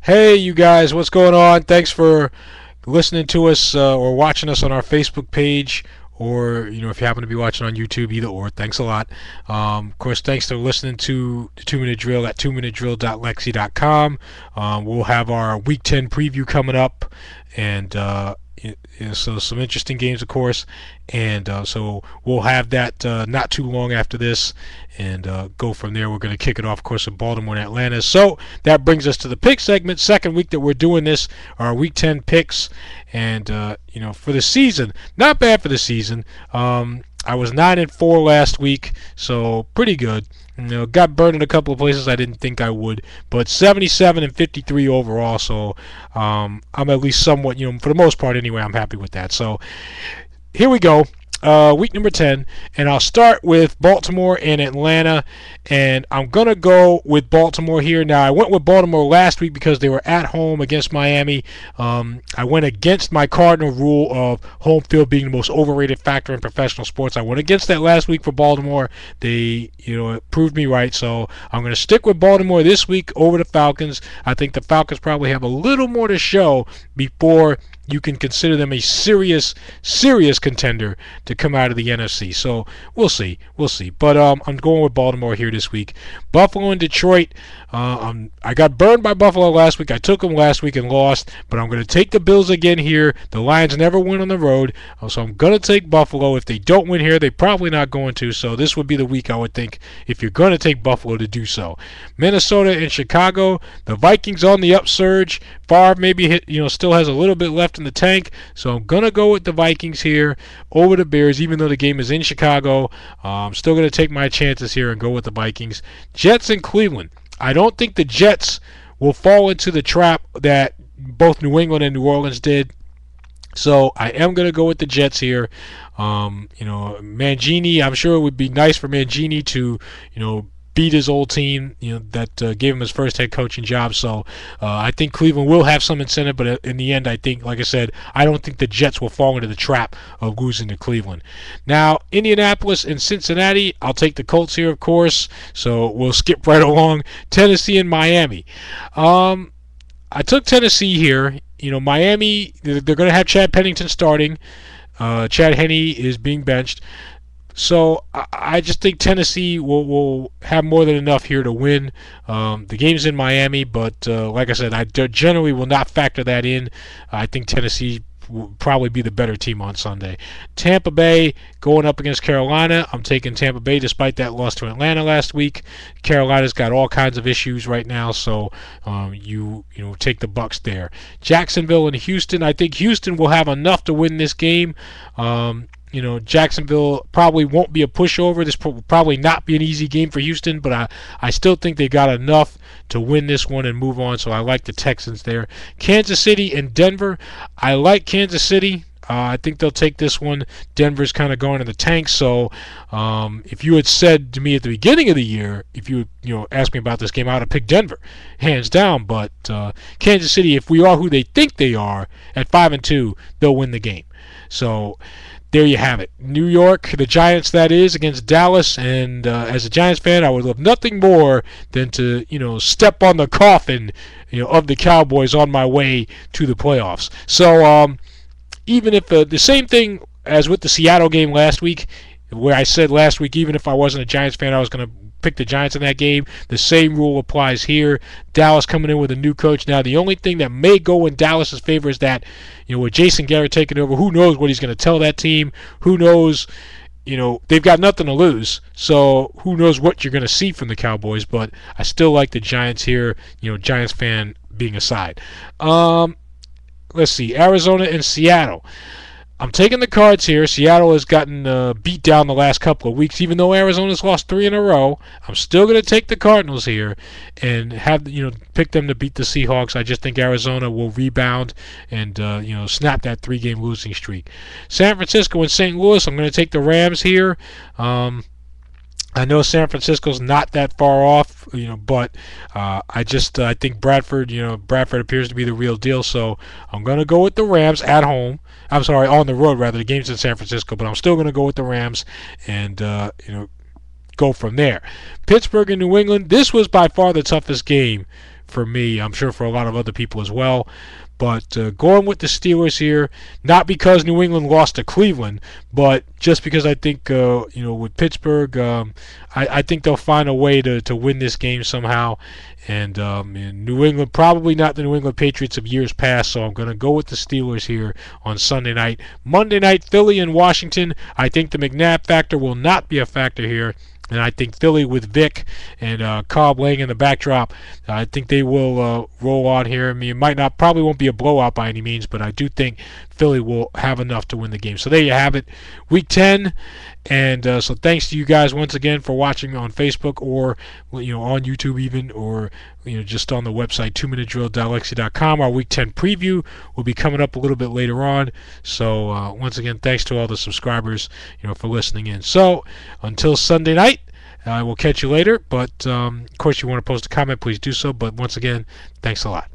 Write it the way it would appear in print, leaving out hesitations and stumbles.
Hey, you guys, what's going on? Thanks for listening to us or watching us on our Facebook page, or if you happen to be watching on YouTube, either or. Thanks a lot. Of course, thanks for listening to the 2 Minute Drill at 2minutedrill.lexy.com. We'll have our Week 10 preview coming up, and so some interesting games, of course, and so we'll have that not too long after this, and go from there. We're going to kick it off, of course, with Baltimore and Atlanta. So that brings us to the pick segment. Second week that we're doing this, our Week 10 picks, and for the season, not bad for the season. I was 9-4 last week, so pretty good. Got burned in a couple of places I didn't think I would, but 77-53 overall. So I'm at least somewhat, for the most part anyway, I'm happy with that. So here we go. Week number 10, and I'll start with Baltimore and Atlanta, and I'm going to go with Baltimore here. Now, I went with Baltimore last week because they were at home against Miami. I went against my cardinal rule of home field being the most overrated factor in professional sports. I went against that last week for Baltimore. They, it proved me right, so I'm going to stick with Baltimore this week over the Falcons. I think the Falcons probably have a little more to show before you can consider them a serious contender to come out of the NFC. So we'll see. But I'm going with Baltimore here this week. Buffalo and Detroit. I got burned by Buffalo last week. I took them last week and lost, but I'm going to take the Bills again here. The Lions never win on the road, so I'm going to take Buffalo. If they don't win here, they're probably not going to. So this would be the week, I would think, if you're going to take Buffalo, to do so. Minnesota and Chicago. The Vikings on the upsurge. Favre maybe still has a little bit left in the tank, so I'm gonna go with the Vikings here over the Bears, even though the game is in Chicago. I'm still gonna take my chances here and go with the Vikings. Jets and Cleveland. I don't think the Jets will fall into the trap that both New England and New Orleans did, so I am going to go with the Jets here. Mangini, I'm sure it would be nice for Mangini to, beat his old team, that gave him his first head coaching job. So I think Cleveland will have some incentive, but in the end, I think, like I said, I don't think the Jets will fall into the trap of losing to Cleveland. Now, Indianapolis and Cincinnati, I'll take the Colts here, of course. So we'll skip right along. Tennessee and Miami. I took Tennessee here. Miami, they're going to have Chad Pennington starting. Chad Henne is being benched. So I just think Tennessee will have more than enough here to win. The game's in Miami, but like I said, I generally will not factor that in. I think Tennessee will probably be the better team on Sunday. Tampa Bay going up against Carolina. I'm taking Tampa Bay despite that loss to Atlanta last week. Carolina's got all kinds of issues right now, so you take the Bucks there. Jacksonville and Houston. I think Houston will have enough to win this game. Jacksonville probably won't be a pushover. This will probably not be an easy game for Houston, but I still think they got enough to win this one and move on, so I like the Texans there. Kansas City and Denver. I like Kansas City. I think they'll take this one. Denver's kind of going in the tank, so if you had said to me at the beginning of the year, if you asked me about this game, I would have picked Denver, hands down. But Kansas City, if we are who they think they are, at 5-2, they'll win the game. So there you have it. New York, the Giants, that is, against Dallas. And as a Giants fan, I would love nothing more than to, step on the coffin, of the Cowboys on my way to the playoffs. So even if the same thing as with the Seattle game last week, where I said last week, even if I wasn't a Giants fan, I was going to pick the Giants in that game. The same rule applies here. Dallas coming in with a new coach. Now, the only thing that may go in Dallas's favor is that, with Jason Garrett taking over, who knows what he's going to tell that team? Who knows? They've got nothing to lose, so who knows what you're going to see from the Cowboys? But I still like the Giants here. Giants fan being aside. Let's see, Arizona and Seattle. I'm taking the Cards here. Seattle has gotten beat down the last couple of weeks. Even though Arizona's lost 3 in a row, I'm still going to take the Cardinals here and have pick them to beat the Seahawks. I just think Arizona will rebound and snap that 3-game losing streak. San Francisco and St. Louis. I'm going to take the Rams here. I know San Francisco's not that far off, but I think Bradford appears to be the real deal. So I'm going to go with the Rams at home. I'm sorry, on the road rather. The game's in San Francisco, but I'm still going to go with the Rams and go from there. Pittsburgh and New England. This was by far the toughest game for me. I'm sure for a lot of other people as well. But going with the Steelers here, not because New England lost to Cleveland, but just because I think, with Pittsburgh, I think they'll find a way to win this game somehow. And in New England, probably not the New England Patriots of years past, so I'm going to go with the Steelers here on Sunday night. Monday night, Philly and Washington. I think the McNabb factor will not be a factor here. And I think Philly with Vic and Cobb laying in the backdrop, I think they will roll on here. I mean, probably won't be a blowout by any means, but I do think Philly will have enough to win the game. So there you have it, Week 10. And so thanks to you guys once again for watching on Facebook or on YouTube even, or just on the website 2minutedrill.lexy.com. Our Week 10 preview will be coming up a little bit later on. So once again, thanks to all the subscribers for listening in. So until Sunday night, I will catch you later. But of course, you want to post a comment, please do so. But once again, thanks a lot.